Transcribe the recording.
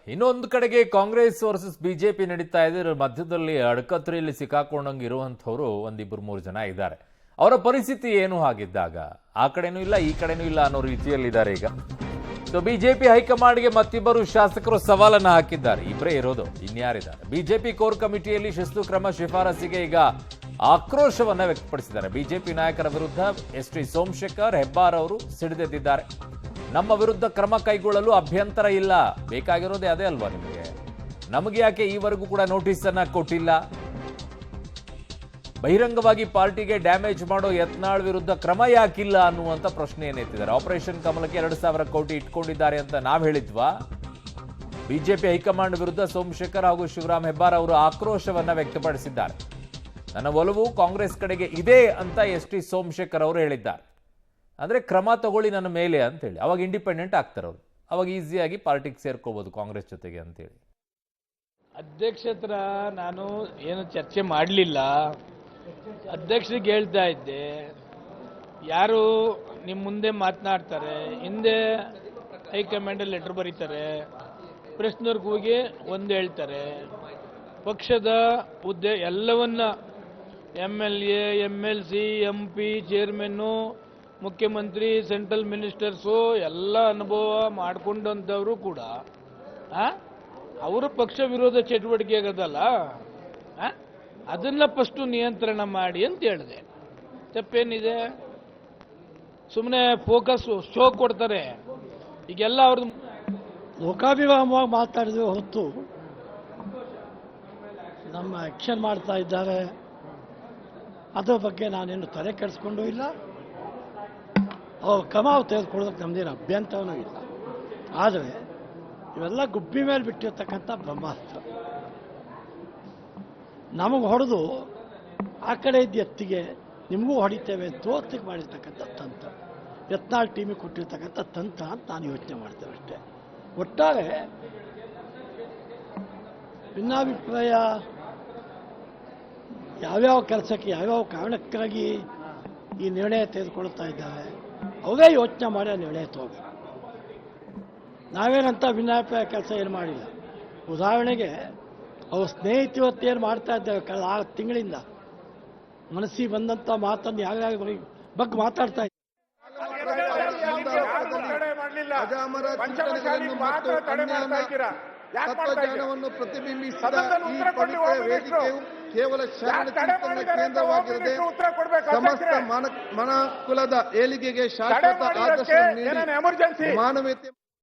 ಇನ್ನೊಂದು ಕಡೆಗೆ Congress versus BJP ನಡೀತಾ ಇದೆ. ಇದರ ಮಧ್ಯದಲ್ಲಿ ಅಡಕತ್ರಿಯಲ್ಲಿ ಸಿಕ್ಕಾಕೊಂಡಂಗೆ ಇರುವಂತವರು ಒಂದಿಬ್ಬರು ಮೂರು ಜನ ಇದ್ದಾರೆ. ಅವರ ಪರಿಸ್ಥಿತಿ ಏನು ಆಗಿದ್ದಾಗ ಆ ಕಡೆನೂ ಇಲ್ಲ ಈ ಕಡೆನೂ ಇಲ್ಲ ಅನ್ನೋ ರೀತಿಯಲ್ಲಿದ್ದಾರೆ ಈಗ. ಸೊ ಬಿಜೆಪಿ ಹೈಕಮಾಂಡ್ಗೆ ಮತ್ತಿಬ್ಬರು ಶಾಸಕರು ಸವಾಲನ್ನ ಹಾಕಿದ್ದಾರೆ. ಇಬ್ಬರೇ ಇರೋದು, ಇನ್ಯಾರಿದ್ದಾರೆ? ಬಿಜೆಪಿ ಕೋರ್ ಕಮಿಟಿಯಲ್ಲಿ ಶಿಸ್ತು ಕ್ರಮ ಶಿಫಾರಸಿಗೆ ಈಗ ಆಕ್ರೋಶವನ್ನ ವ್ಯಕ್ತಪಡಿಸಿದ್ದಾರೆ. ಬಿಜೆಪಿ ನಾಯಕರ ವಿರುದ್ಧ ಎಸ್.ಟಿ. ಸೋಮಶೇಖರ್, ಹೆಬ್ಬಾರ್ ಅವರು ಸಿಡಿದೆದ್ದಿದ್ದಾರೆ. ನಮ್ಮ ವಿರುದ್ಧ ಕ್ರಮ ಕೈಗೊಳ್ಳಲು ಅಭ್ಯಂತರ ಇಲ್ಲ, ಬೇಕಾಗಿರೋದೇ ಅದೇ ಅಲ್ವಾ ನಿಮಗೆ? ನಮಗೆ ಯಾಕೆ ಈವರೆಗೂ ಕೂಡ ನೋಟಿಸ್ ಅನ್ನ ಕೊಟ್ಟಿಲ್ಲ? ಬಹಿರಂಗವಾಗಿ ಪಾರ್ಟಿಗೆ ಡ್ಯಾಮೇಜ್ ಮಾಡೋ ಯತ್ನಾಳ್ ವಿರುದ್ಧ ಕ್ರಮ ಯಾಕಿಲ್ಲ ಅನ್ನುವಂತ ಪ್ರಶ್ನೆ ಏನೆತ್ತಿದ್ದಾರೆ. ಆಪರೇಷನ್ ಕಮಲಕ್ಕೆ 2,000 ಕೋಟಿ ಇಟ್ಕೊಂಡಿದ್ದಾರೆ ಅಂತ ನಾವ್ ಹೇಳಿದ್ವಾ? ಬಿಜೆಪಿ ಹೈಕಮಾಂಡ್ ವಿರುದ್ಧ ಸೋಮಶೇಖರ್ ಹಾಗೂ ಶಿವರಾಮ್ ಹೆಬ್ಬಾರ್ ಅವರು ಆಕ್ರೋಶವನ್ನ ವ್ಯಕ್ತಪಡಿಸಿದ್ದಾರೆ. ನನ್ನ ಒಲವು ಕಾಂಗ್ರೆಸ್ ಕಡೆಗೆ ಇದೆ ಅಂತ ಎಸ್.ಟಿ. ಸೋಮಶೇಖರ್ ಅವರು ಹೇಳಿದ್ದಾರೆ. ಅಂದ್ರೆ ಕ್ರಮ ತಗೊಳ್ಳಿ ನನ್ನ ಮೇಲೆ ಅಂತೇಳಿ. ಅವಾಗ ಇಂಡಿಪೆಂಡೆಂಟ್ ಆಗ್ತಾರೆ ಅವರು, ಅವಾಗ ಈಸಿಯಾಗಿ ಪಾರ್ಟಿಗೆ ಸೇರ್ಕೋಬಹುದು ಕಾಂಗ್ರೆಸ್ ಜೊತೆಗೆ ಅಂತೇಳಿ. ಅಧ್ಯಕ್ಷ ಹತ್ರ ನಾನು ಏನು ಚರ್ಚೆ ಮಾಡಲಿಲ್ಲ. ಅಧ್ಯಕ್ಷರಿಗೆ ಹೇಳ್ತಾ ಇದ್ದೆ, ಯಾರು ನಿಮ್ಮ ಮುಂದೆ ಮಾತನಾಡ್ತಾರೆ, ಹಿಂದೆ ಹೈಕಮಾಂಡಲ್ಲಿ ಲೆಟರ್ ಬರೀತಾರೆ, ಪ್ರೆಸ್ನವ್ರಿಗೆ ಹೋಗಿ ಒಂದು ಹೇಳ್ತಾರೆ. ಪಕ್ಷದ ಹುದ್ದೆ ಎಲ್ಲವನ್ನ MLA, MLC, MP, ಚೇರ್ಮನ್ನು, ಮುಖ್ಯಮಂತ್ರಿ, ಸೆಂಟ್ರಲ್ ಮಿನಿಸ್ಟರ್ಸು ಎಲ್ಲ ಅನುಭವ ಮಾಡಿಕೊಂಡಂಥವರು ಕೂಡ ಅವರ ಪಕ್ಷ ವಿರೋಧ ಚಟುವಟಿಕೆ ಆಗೋದಲ್ಲ, ಅದನ್ನ ಫಸ್ಟು ನಿಯಂತ್ರಣ ಮಾಡಿ ಅಂತ ಹೇಳಿದೆ. ತಪ್ಪೇನಿದೆ? ಸುಮ್ಮನೆ ಫೋಕಸ್ ಶೋ ಕೊಡ್ತಾರೆ. ಈಗೆಲ್ಲ ಅವ್ರದ್ದು ಲೋಕಾಭಿರಾಮವಾಗಿ ಮಾತಾಡಿದ್ವಿ ಹೊರತು ನಮ್ಮ ಆಕ್ಷನ್ ಮಾಡ್ತಾ ಇದ್ದಾರೆ, ಅದರ ಬಗ್ಗೆ ನಾನೇನು ತಲೆ ಕೆಡಿಸ್ಕೊಂಡೂ ಇಲ್ಲ. ಅವ್ರ ಕ್ರಮ ತೆಗೆದುಕೊಳ್ಳೋದಕ್ಕೆ ನಮ್ದೇನು ಅಭ್ಯಂತರನೂ ಇಲ್ಲ. ಆದರೆ ಇವೆಲ್ಲ ಗುಬ್ಬಿ ಮೇಲೆ ಬಿಟ್ಟಿರ್ತಕ್ಕಂಥ ಬ್ರಹ್ಮಾಸ್ತ್ರ. ನಮಗೆ ಹೊಡೆದು ಆ ಕಡೆ ಇದ್ದ ಎತ್ತಿಗೆ ನಿಮಗೂ ಹೊಡಿತೇವೆ ತೋರ್ತಿಗೆ ಮಾಡಿರ್ತಕ್ಕಂಥ ತಂತ್ರ, ಯತ್ನಾಳ್ ಟೀಮಿಗೆ ಕೊಟ್ಟಿರ್ತಕ್ಕಂಥ ತಂತ್ರ ಅಂತ ನಾನು ಯೋಚನೆ ಮಾಡ್ತೇವೆ ಅಷ್ಟೇ. ಒಟ್ಟಾರೆ ಭಿನ್ನಾಭಿಪ್ರಾಯ ಯಾವ್ಯಾವ ಕೆಲಸಕ್ಕೆ ಯಾವ್ಯಾವ ಕಾರಣಕ್ಕಾಗಿ ಈ ನಿರ್ಣಯ ತೆಗೆದುಕೊಳ್ತಾ ಇದ್ದಾರೆ ಅವರೇ ಯೋಚನೆ ಮಾಡಿ ಆ ನಿರ್ಣಯ ತಗೋಬೇಕು. ನಾವೇನಂತ ಭಿನ್ನಾಭಿಪ್ರಾಯ ಕೆಲಸ ಏನು ಮಾಡಿಲ್ಲ. ಉದಾಹರಣೆಗೆ ಅವ್ರ ಸ್ನೇಹಿತರು ಏನು ಮಾಡ್ತಾ ಇದ್ದೇವೆ ಕಳೆದ 6 ತಿಂಗಳಿಂದ ಮನಸ್ಸಿಗೆ ಬಂದಂಥ ಮಾತನ್ನು ಯಾವ್ಯಾವ ಬಗ್ಗೆ ಮಾತಾಡ್ತಾ ಇದ್ದಾರೆ. ತತ್ವಜ್ಞಾನವನ್ನು ಪ್ರತಿಬಿಂಬಿಸಿದ ಈ ಪವಿತ್ರ ವೇದಿಕೆಯು ಕೇವಲ ಶರಣ ಚಿಂತನೆ ಕೇಂದ್ರವಾಗಿರದೆ ಸಮಸ್ತ ಮನಕುಲದ ಏಳಿಗೆಗೆ ಶಾಶ್ವತ ಆದರ್ಶ ನೀಡಿ ಮಾನವೀಯತೆ